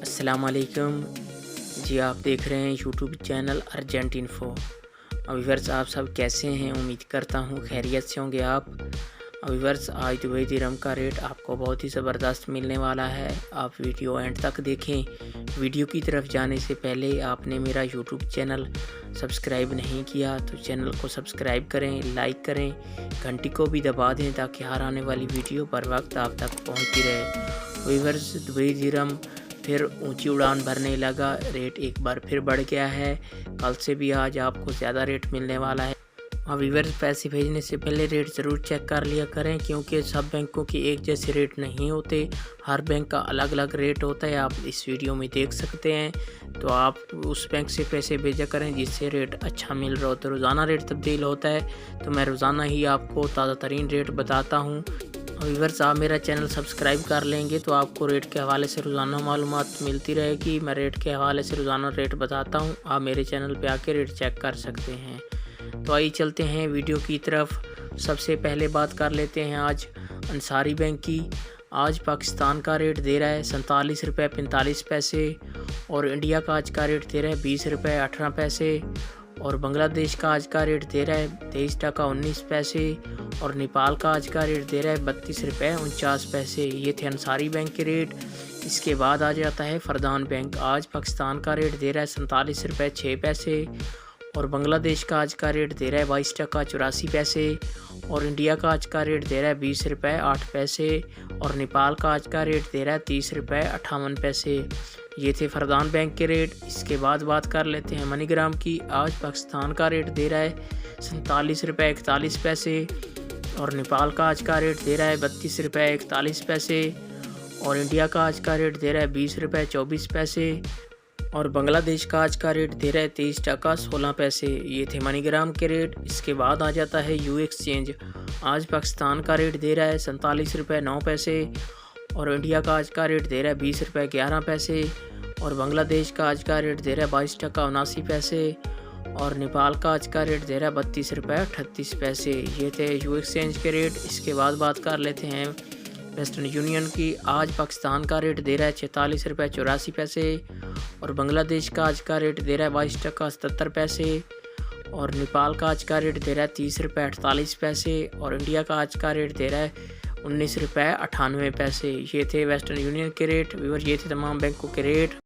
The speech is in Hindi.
अस्सलाम वालेकुम जी। आप देख रहे हैं YouTube channel urgent info. Viewers, आप सब कैसे हैं? उम्मीद करता हूँ खैरियत से होंगे आप। व्यूअर्स, आज दुबई दिरहम का रेट आपको बहुत ही ज़बरदस्त मिलने वाला है। आप वीडियो एंड तक देखें। वीडियो की तरफ जाने से पहले आपने मेरा यूट्यूब चैनल सब्सक्राइब नहीं किया तो चैनल को सब्सक्राइब करें, लाइक करें, घंटी को भी दबा दें ताकि हर आने वाली वीडियो पर वक्त आप तक पहुँचती रहे। व्यूअर्स, दुबई दिरहम फिर ऊंची उड़ान भरने लगा। रेट एक बार फिर बढ़ गया है। कल से भी आज आपको ज़्यादा रेट मिलने वाला है। व्यूअर्स, पैसे भेजने से पहले रेट ज़रूर चेक कर लिया करें क्योंकि सब बैंकों के एक जैसे रेट नहीं होते। हर बैंक का अलग अलग रेट होता है। आप इस वीडियो में देख सकते हैं। तो आप उस बैंक से पैसे भेजा करें जिससे रेट अच्छा मिल रहा हो। तो रोज़ाना रेट तब्दील होता है, तो मैं रोज़ाना ही आपको ताज़ा तरीन रेट बताता हूँ। व्यूअर्स, आप मेरा चैनल सब्सक्राइब कर लेंगे तो आपको रेट के हवाले से रोज़ाना मालूमात मिलती रहेगी। मैं रेट के हवाले से रोज़ाना रेट बताता हूँ। आप मेरे चैनल पे आके रेट चेक कर सकते हैं। तो आइए चलते हैं वीडियो की तरफ। सबसे पहले बात कर लेते हैं आज अंसारी बैंक की। आज पाकिस्तान का रेट दे रहा है 47 रुपये 45 पैसे और इंडिया का आज का रेट दे रहा है 20 रुपये 18 पैसे और बांग्लादेश का आज का रेट दे रहा है 23 टका 19 पैसे और नेपाल का आज का रेट दे रहा है 32 रुपये 49 पैसे। ये थे अंसारी बैंक के रेट। इसके बाद आ जाता है फरदान बैंक। आज पाकिस्तान का रेट दे रहा है 47 रुपये 6 पैसे और बांग्लादेश का आज का रेट दे रहा है 22 टका 84 पैसे और इंडिया का आज का रेट दे रहा है 20 रुपये 8 पैसे और नेपाल का आज का रेट दे रहा है 30 रुपये 58 पैसे। ये थे फरदान बैंक के रेट। इसके बाद बात कर लेते हैं मनीग्राम की। आज पाकिस्तान का रेट दे रहा है 47 रुपये 41 पैसे और नेपाल का आज का रेट दे रहा है 32 रुपये 41 पैसे और इंडिया का आज का रेट दे रहा है 20 रुपये 24 पैसे और बांग्लादेश का आज का रेट दे रहा है 23 टका 16 पैसे। ये थे मनीग्राम के रेट। इसके बाद आ जाता है यू एक्सचेंज। आज पाकिस्तान का रेट दे रहा है 47 रुपये 9 पैसे और इंडिया का आज का रेट दे रहा है 20 रुपये 11 पैसे और बांग्लादेश का आज का रेट दे रहा है 22 टका 79 पैसे और नेपाल का आज का रेट दे रहा है 32 रुपये 38 पैसे। ये थे यू एक्सचेंज के रेट। इसके बाद बात कर लेते हैं वेस्टर्न यूनियन की। आज पाकिस्तान का रेट दे रहा है 46 रुपये 84 पैसे और बांग्लादेश का आज का रेट दे रहा है 22 टका 77 पैसे और नेपाल का आज का रेट दे रहा है 30 रुपये 48 पैसे और इंडिया का आज का रेट दे रहा है 19 रुपये 98 पैसे। ये थे वेस्टर्न यूनियन के रेट। व्यूअर, ये थे तमाम बैंकों के रेट।